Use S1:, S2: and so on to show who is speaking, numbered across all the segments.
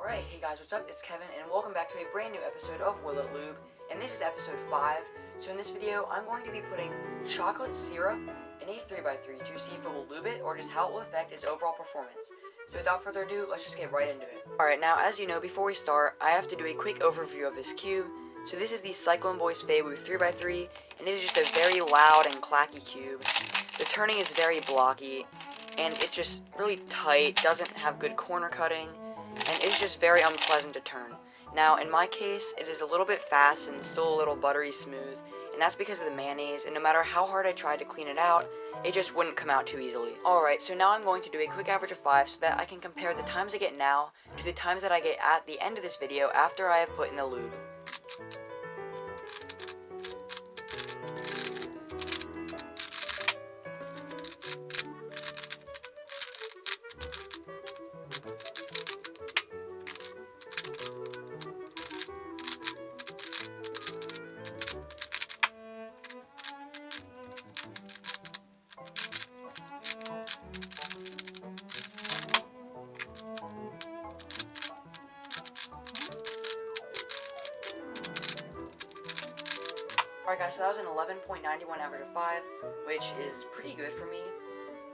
S1: Alright, hey guys, what's up? It's Kevin, and welcome back to a brand new episode of Will It Lube, and this is episode 5. So in this video, I'm going to be putting chocolate syrup in a 3x3 to see if it will lube it, or just how it will affect its overall performance. So without further ado, let's just get right into it. Alright, now as you know, before we start, I have to do a quick overview of this cube. So this is the Cyclone FeiWu 3x3, and it is just a very loud and clacky cube. The turning is very blocky, and it's just really tight, doesn't have good corner cutting, and it's just very unpleasant to turn. Now, in my case, it is a little bit fast and still a little buttery smooth, and that's because of the mayonnaise, and no matter how hard I tried to clean it out, it just wouldn't come out too easily. Alright, so now I'm going to do a quick average of 5 so that I can compare the times I get now to the times that I get at the end of this video after I have put in the lube. Alright guys, so that was an 11.91 average of 5, which is pretty good for me,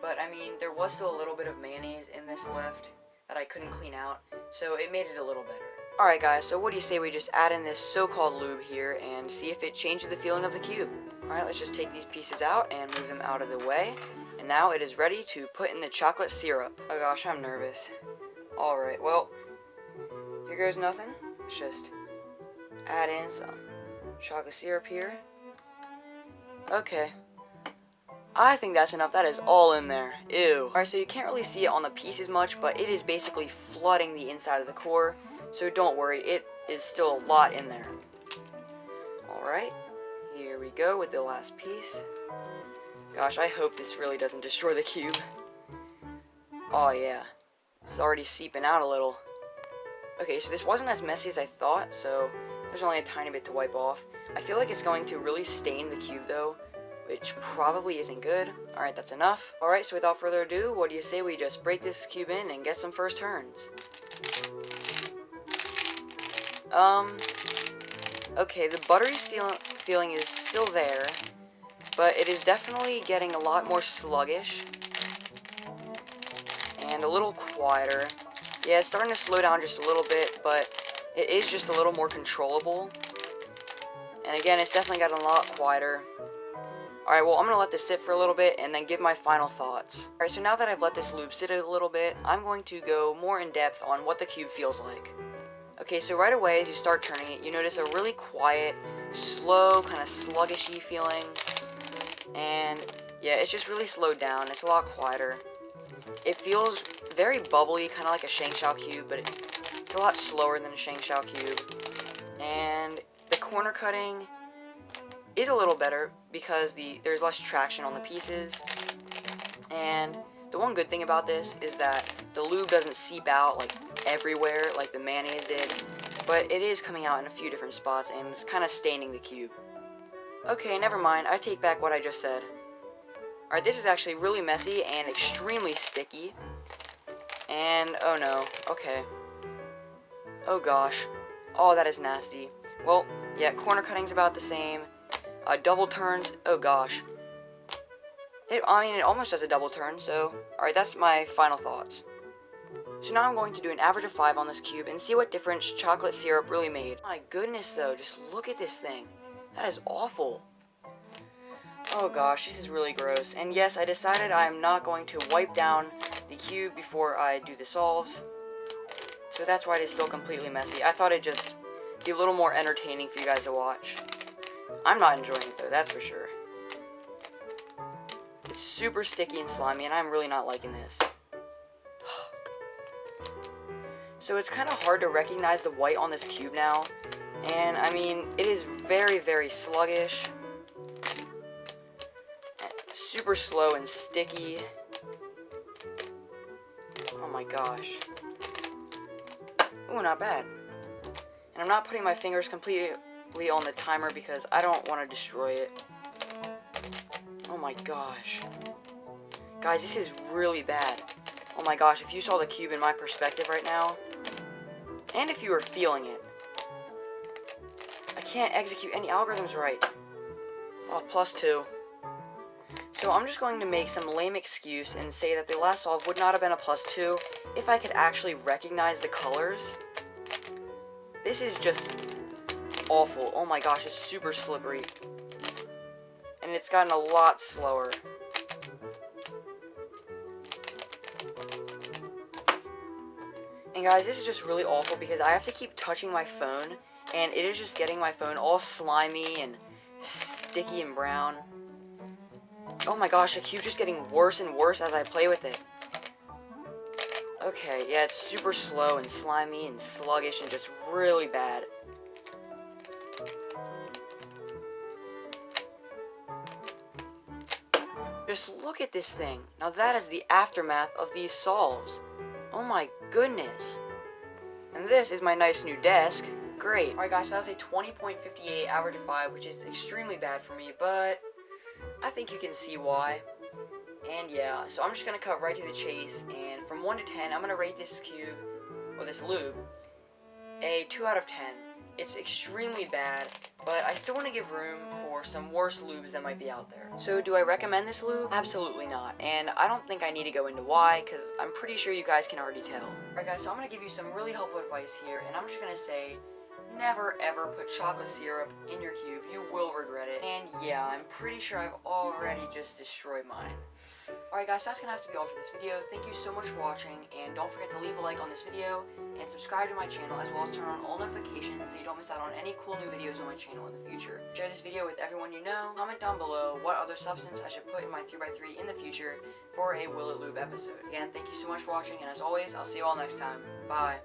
S1: but I mean, there was still a little bit of mayonnaise in this left that I couldn't clean out, so it made it a little better. Alright guys, so what do you say we just add in this so-called lube here and see if it changes the feeling of the cube? Alright, let's just take these pieces out and move them out of the way, and now it is ready to put in the chocolate syrup. Oh gosh, I'm nervous. Alright, well, here goes nothing. Let's just add in some chocolate syrup here. Okay. I think that's enough. That is all in there. Ew. Alright, so you can't really see it on the pieces much, but it is basically flooding the inside of the core. So don't worry, it is still a lot in there. Alright. Here we go with the last piece. Gosh, I hope this really doesn't destroy the cube. Oh yeah. It's already seeping out a little. Okay, so this wasn't as messy as I thought, so there's only a tiny bit to wipe off. I feel like it's going to really stain the cube though, which probably isn't good. Alright, that's enough. Alright, so without further ado, what do you say we just break this cube in and get some first turns? Okay, the buttery feeling is still there, but it is definitely getting a lot more sluggish and a little quieter. Yeah, it's starting to slow down just a little bit, but it is just a little more controllable. And again, it's definitely gotten a lot quieter. Alright, well, I'm going to let this sit for a little bit and then give my final thoughts. Alright, so now that I've let this lube sit a little bit, I'm going to go more in depth on what the cube feels like. Okay, so right away as you start turning it, you notice a really quiet, slow, kind of sluggishy feeling. And yeah, it's just really slowed down. It's a lot quieter. It feels very bubbly, kind of like a Shangshao cube, but it's a lot slower than a Shangshao cube. And the corner cutting is a little better because there's less traction on the pieces. And the one good thing about this is that the lube doesn't seep out like everywhere like the mayonnaise did, but it is coming out in a few different spots and it's kind of staining the cube. Okay, never mind, I take back what I just said. Alright, this is actually really messy and extremely sticky. And, oh no, okay. Oh gosh. Oh, that is nasty. Well, yeah, corner cutting's about the same. Double turns, oh gosh. It almost does a double turn, so... Alright, that's my final thoughts. So now I'm going to do an average of 5 on this cube and see what difference chocolate syrup really made. My goodness though, just look at this thing. That is awful. Oh gosh, this is really gross. And yes, I decided I'm not going to wipe down the cube before I do the solves. So that's why it is still completely messy. I thought it'd just be a little more entertaining for you guys to watch. I'm not enjoying it though, that's for sure. It's super sticky and slimy and I'm really not liking this. So it's kind of hard to recognize the white on this cube now. And I mean, it is very, very sluggish. Super slow and sticky. Oh my gosh. Ooh, not bad. And I'm not putting my fingers completely on the timer because I don't want to destroy it. Oh my gosh. Guys, this is really bad. Oh my gosh, if you saw the cube in my perspective right now, And if you are feeling it. I can't execute any algorithms right. Oh, +2. So I'm just going to make some lame excuse and say that the last solve would not have been a +2 if I could actually recognize the colors. This is just awful. Oh my gosh, it's super slippery. And it's gotten a lot slower. And guys, this is just really awful because I have to keep touching my phone, and it is just getting my phone all slimy and sticky and brown. Oh my gosh, the cube's just getting worse and worse as I play with it. Okay, yeah, it's super slow and slimy and sluggish and just really bad. Just look at this thing. Now that is the aftermath of these solves. Oh my goodness. And this is my nice new desk. Great. Alright guys, so that was a 20.58 average of 5, which is extremely bad for me, but I think you can see why. And yeah, so I'm just going to cut right to the chase, and from 1 to 10, I'm going to rate this cube, or this lube, a 2 out of 10. It's extremely bad, but I still want to give room for some worse lubes that might be out there. So do I recommend this lube? Absolutely not, and I don't think I need to go into why, because I'm pretty sure you guys can already tell. Alright guys, so I'm going to give you some really helpful advice here, and I'm just going to say, never ever put chocolate syrup in your cube. You will regret it. And yeah, I'm pretty sure I've already just destroyed mine. Alright guys, so that's going to have to be all for this video. Thank you so much for watching, and don't forget to leave a like on this video, and subscribe to my channel, as well as turn on all notifications so you don't miss out on any cool new videos on my channel in the future. Share this video with everyone you know. Comment down below what other substance I should put in my 3x3 in the future for a Will It Lube episode. Again, thank you so much for watching, and as always, I'll see you all next time. Bye.